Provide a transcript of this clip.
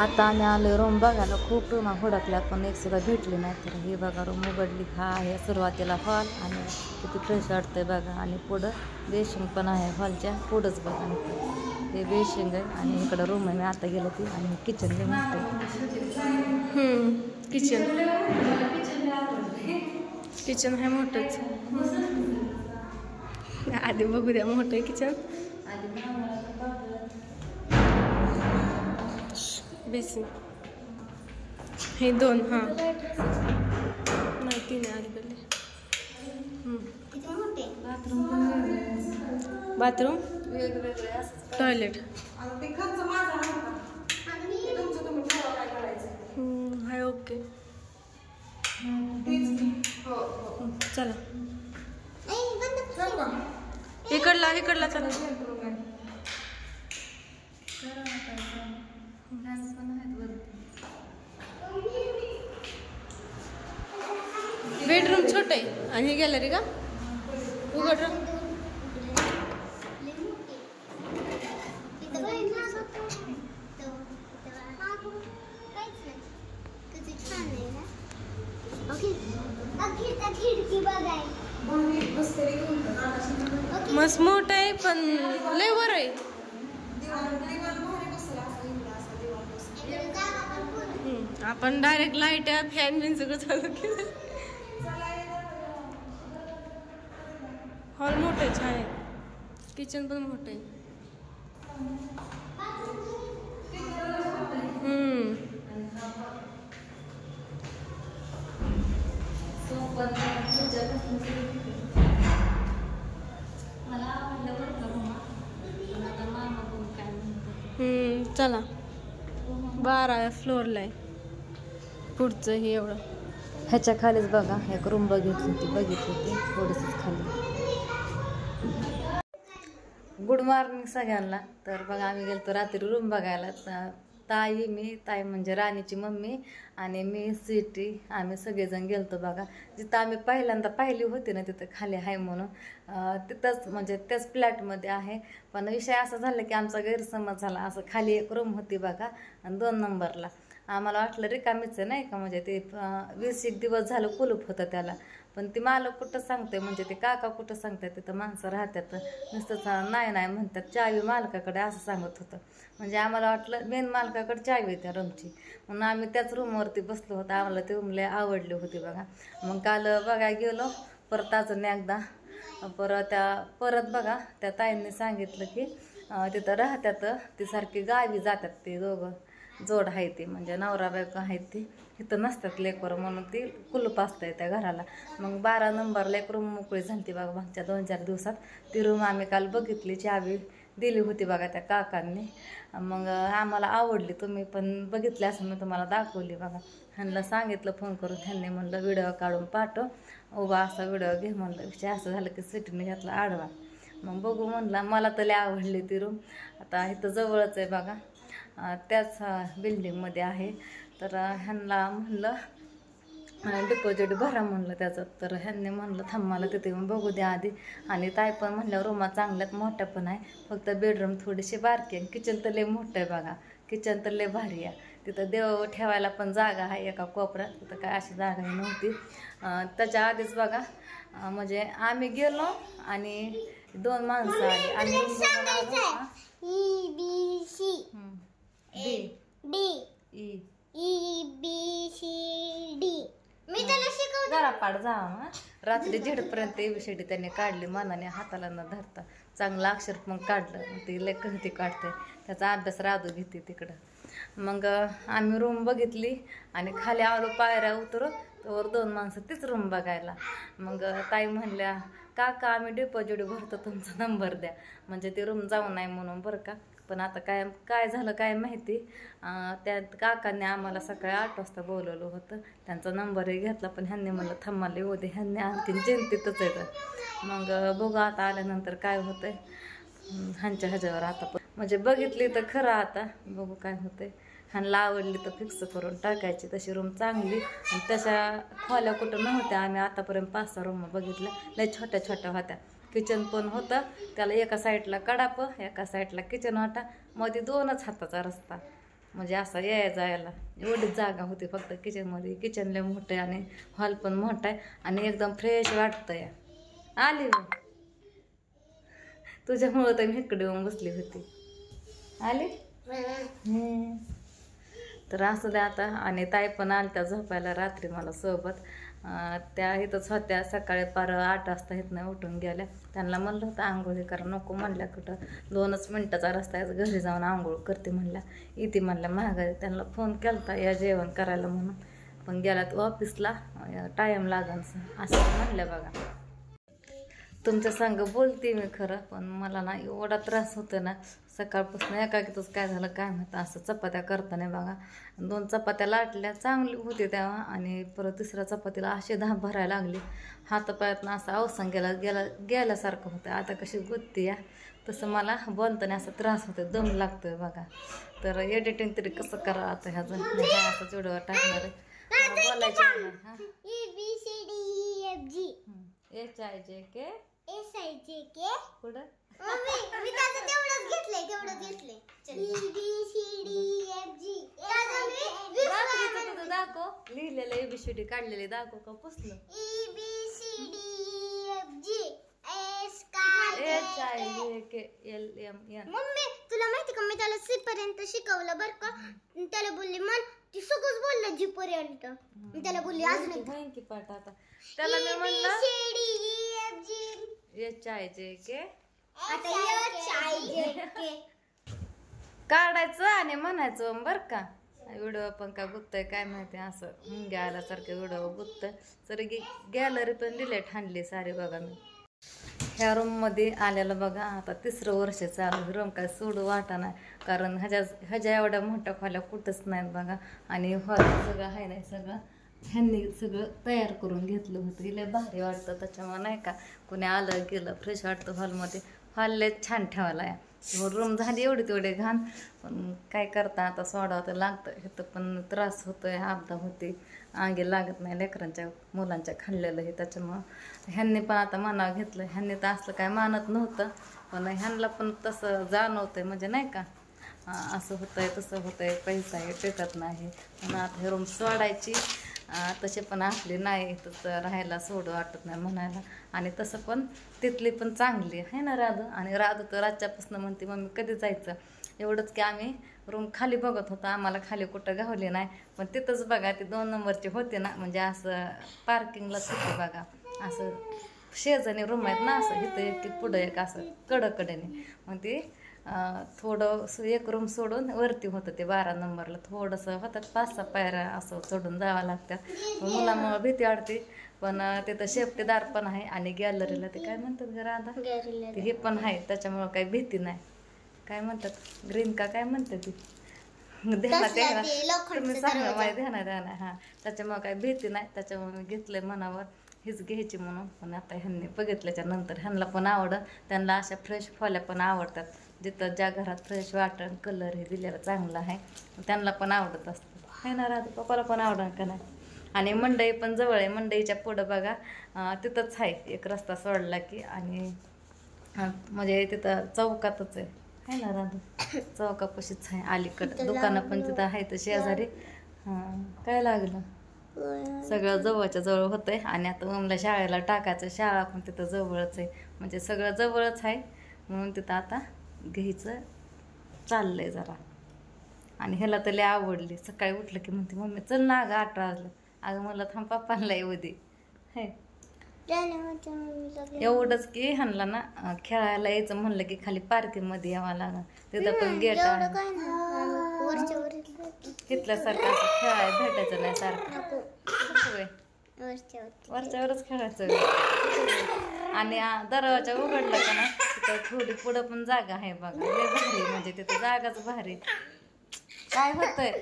आता आम्ही आलो रूम बघायला. खूप रूम हुडकल्या पण एक सुद्धा भेटली नाही. तर ही बघा रूम उघडली. हा आहे सुरुवातीला हॉल आणि किती फ्रेश वाटतंय बघा. आणि पुढं बेशिंग पण आहे हॉलच्या पुढंच बघा. हे बेशिंग आहे आणि इकडं रूम आहे. मी आता गेलो ती आणि किचन लई किचन आहे मोठंच. आधी बघू द्या मोठं आहे किचन. बेसिन हे दोन. हां माहिती नाही अलीकडले. बाथरूम टॉयलेट हाय. ओके चला इकडला चला. बेडरूम छोट आहे आणि ही गॅलरी का उघड. मस्त मोठ आहे पण लय वर आहे. आपण डायरेक्ट लाईट फॅन बिन सगळं चालू केलं. हॉल मोठं आहे, छान आहे. किचन पण मोठं आहे. चला 12व्या फ्लोअरला आहे पुढचं हे एवढं. ह्याच्या खालीच बघा एक रूम बघितली होती थोडीशीच खाली. गुड मॉर्निंग सगळ्यांना. तर बघा आम्ही गेलो रात्री रूम बघायला. ताई म्हणजे राणीची मम्मी आणि मी स्वीटी आम्ही सगळेजण गेलतो बघा. जिथं आम्ही पहिल्यांदा पाहिली होती ना तिथं खाली आहे म्हणून तिथंच म्हणजे त्याच फ्लॅटमध्ये आहे. पण विषय असा झाला की आमचा गैरसमज झाला. असं खाली एक रूम होती बघा आणि 2 नंबरला आम्हाला वाटलं रिकामीच आहे नाही का. म्हणजे ते 20 दिवस झालं कुलूप होतं त्याला. पण ती मालक कुठं सांगते म्हणजे ते काका कुठं सांगतात तिथं माणसं राहतात नुसतं नाही म्हणतात चावी मालकाकडे असं सांगत होतं. म्हणजे आम्हाला वाटलं मेन मालकाकडे चावी त्या रूमची म्हणून आम्ही त्याच रूमवरती बसलो होतो. आम्हाला ते रूम लय आवडली होती बघा. मग काल बघायला गेलो परत अजून एकदा. परत बघा त्या ताईंनी सांगितलं की तिथं राहतात ती सारखी गावी जातात ते दोघं जोड आहे ती म्हणजे नवरा बायको आहेत ती इथं नसतात लेकर म्हणून ती कुलूप असतंय त्या घराला. मग 12 नंबरला एक रूम मोकळी झाली बघा मागच्या 2-4 दिवसात. ती रूम आम्ही काल बघितली. चावी दिली होती बघा त्या काकांनी. मग आम्हाला आवडली. तुम्ही पण बघितली असं मी तुम्हाला दाखवली बघा. ह्यांना सांगितलं फोन करून. ह्यांनी म्हणलं व्हिडिओ काढून पाठव उभा असा व्हिडिओ घे म्हणलं. विषय असं झालं की सिटीने घेतला आडवा. मग बघू म्हणलं. मला तर लय आवडली ती रूम. आता इथं जवळच आहे बघा त्याच बिल्डिंगमध्ये आहे. तर ह्यांना म्हणलं डिपॉझिट भरा म्हणलं त्याचं. तर ह्यांनी म्हणलं थांब मला तिथे येऊन बघू द्या आधी. आणि ताई पण म्हणल्यावर रूमा चांगल्यात मोठ्या पण आहे फक्त बेडरूम थोडीशी बारकी आहे. किचन तर लय मोठं आहे बघा. किचन तर लय भारी आहे. तिथं देव ठेवायला पण जागा आहे एका कोपऱ्यात. तिथं काय अशी जागा नव्हती. त्याच्या आधीच बघा म्हणजे आम्ही गेलो आणि 2 माणसं आली. आम्ही रूम बघून आलो. जरा पाड जावा रात्री झेडपर्यंत ABCD त्यांनी काढली मनाने हाताला न धरता. चांगलं अक्षर पण काढलं. ती लय कहती काढते त्याचा अभ्यास राधू घेते तिकडं. मग आम्ही रूम बघितली आणि खाली आलो पायऱ्या उतरत तर 2 माणसं तीच रूम बघायला. मग ताई म्हणल्या काका आम्ही डिपॉझिट भरतो तुमचा नंबर द्या म्हणजे ते रूम जाऊ नाही म्हणून बरं का. पण आता काय झालं काय माहिती. त्या काकांनी आम्हाला सकाळी 8 वाजता बोलवलं होतं. त्यांचा नंबरही घेतला पण ह्यांनी म्हणलं थांबायला येऊ दे. ह्यांनी आणखीन चिंतितच येतं. मग बघू आता आल्यानंतर काय होतंय ह्यांच्या ह्याच्यावर. आता म्हणजे बघितली तर खरं आता बघू काय होतंय. ह्यांना आवडली तर फिक्स करून टाकायची. तशी रूम चांगली आणि तशा खोल्या कुठं नव्हत्या. आम्ही आतापर्यंत 5-6 रूम बघितल्या. लय छोट्या छोट्या होत्या. किचन पण होतं त्याला एका साईडला कडाप एका साईडला किचन होता मध्ये 2च हाताचा रस्ता. म्हणजे असा यायला एवढीच जागा होती फक्त किचनमध्ये. किचन लय मोठं आहे आणि हॉल पण मोठा आहे आणि एकदम फ्रेश वाटतंय. आली मग तुझ्यामुळं तर मी इकडे येऊन बसली होती. आली तर असं द्या आता. आणि ताई पण आल्या झोपायला रात्री मला सोबत. त्या इथंच होत्या. सकाळी पार 8 वाजता इथनं उठून गेल्या. त्यांना म्हणलं होतं आंघोळी करा, नको म्हणल्या. कुठं 2च मिनिटाचा रस्ता आहे, घरी जाऊन आंघोळ करते म्हणल्या. इथे म्हणल्या महागाई. त्यांना फोन केला होता या जेवण करायला म्हणून, पण गेल्यात ऑफिसला, टाईम लागन असं म्हणल्या. बघा तुमच्या संग बोलते मी खरं, पण मला ना एवढा त्रास होतो ना सकाळपासून. एकाकीतच काय झालं काय माहिती. असं चपात्या करताना बघा 2 चपात्या लाटल्या, चांगली होती तेव्हा, आणि परत 3ऱ्या चपातीला अशी धाप भरायला लागली. हातापायातनं असं अवसान गेल्यासारखं होतं. आता कशी गुत्ती या तसं मला बोलताना असा त्रास होतो, दम लागतोय बघा. तर एडिटिंग तरी कसं करा आता ह्याचं, असं व्हिडिओ टाकणार आहे. बोलायचं हां HIJK पुढं दाखव. लिहिलेलं ABCD काढलेले दाखव का पुसलं. HIJKLMN. मम्मी तुला माहिती का, मी त्याला C पर्यंत शिकवलं बरं का. त्याला बोलली मन ती सगळंच बोललं G पर्यंत. मी त्याला बोलली अजून की पाठ. आता त्याला मी म्हणलं HIJK काढायचं आणि म्हणायचं बरं का. व्हिडिओ पण का गुत्तय काय माहिती, असं मुंग्या आल्यासारखं व्हिडिओ गुत्तय. तरी गॅलरी पण डिलेट हाणली सारी बघा. मी ह्या रूममध्ये आलेलं बघा आता 3रं वर्ष चालू. रूम काय सोडू वाटा नाही, कारण ह्याच्या एवढ्या मोठ्या खोल्या कुठंच नाहीत बघा. आणि हॉल सगळं आहे नाही, सगळं ह्यांनी सगळं तयार करून घेतलं होतं. हिला भारी वाटतं त्याच्यामुळे नाही का. कोणी आलं गेलं फ्रेश वाटतं हॉलमध्ये. हॉल लय छान ठेवायला आहे. रूम झाली एवढी तेवढे घाण, पण काय करता आता सोडावं तर लागतं. इथं पण त्रास होतोय, आपदा होते, अंगी लागत नाही लेकरांच्या मुलांच्या खाल्लेलं हे. त्याच्यामुळं ह्यांनी पण आता मनावर घेतलं. ह्यांनी तर असलं काय मानत नव्हतं, पण ह्यांना पण तसं जाणवतंय. म्हणजे नाही का असं होतंय तसं होतंय, पैसा हे टिकत नाही. पण आता हे रूम सोडायची तसे पण आपली नाही तर राहायला सोडू वाटत नाही म्हणायला. आणि तसं पण तिथली पण चांगली आहे ना राधू. आणि राधू तर रातच्यापासून म्हणते मम्मी कधी जायचं. एवढंच की आम्ही रूम खाली बघत होतो, आम्हाला खाली कुठं गावली नाही. पण तिथंच बघा ती 2 नंबरची होते ना, म्हणजे असं पार्किंगलाच होते बघा. असं शेजारी रूम आहेत ना, असं इथं एक पुढं एक असं कडकडेने. मग ती थोडं एक रूम सोडून वरती होतं ते 12 नंबरला. थोडंसं होतात 5-6 पायऱ्या असं चढून जावं लागतात. मुलामुळं भीती वाटते, पण तिथं सेफ्टीदार पण आहे. आणि गॅलरीला ते काय म्हणतात राधा, ते हे पण आहे. त्याच्यामुळं काही भीती नाही. काय म्हणतात ग्रीन का काय म्हणतात ती ध्यानात तुम्ही सांगा माहिती ध्यानात. हां त्याच्यामुळं काही भीती नाही. त्याच्यामुळे मी घेतलंय मनावर हीच घ्यायची म्हणून. पण आता ह्यांनी बघितल्याच्या नंतर ह्यांना पण आवडत. त्यांना अशा फ्रेश खोल्या पण आवडतात. जिथं ज्या घरात फ्रेश वाटण कलर हे दिलेलं चांगलं आहे त्यांना पण आवडत असतं आहे ना राधू. पप्पाला पण आवडणार का नाही. आणि मंडई पण जवळ आहे. मंडईच्या पुढं बघा तिथंच आहे एक रस्ता सोडला की. आणि म्हणजे तिथं चौकातच आहे ना राधू. चौकापाशीच आहे अलीकडं. दुकानं पण तिथं आहे तर शेजारी. काय लागलं सगळं जवळच्या जवळ होतंय. आणि आता मम्मीला शाळेला टाकायचं, शाळा पण तिथं जवळच आहे. म्हणजे सगळं जवळच आहे म्हणून तिथं आता घ्यायचं चाललंय जरा. आणि ह्याला तर लय आवडली. सकाळी उठलं की म्हणते मम्मी चल ना अगं 8 वाजलं. अगं मला थांब पप्पांना येऊ दे. हे एवढंच की ह्यांना ना खेळायला यायचं म्हणलं की खाली पार्किंगमध्ये यावं लागलं. तिथं पण गेट आहे. तिथल्यासारखं असं खेळायला भेटायचं नाही सारखं. वरच्यावरच खेळायचं. आणि दरवाजा उघडला का ना तिथं थोडी पुढं पण जागा आहे बघा. लय भारी म्हणजे तिथं जागाच भारी. काय होतंय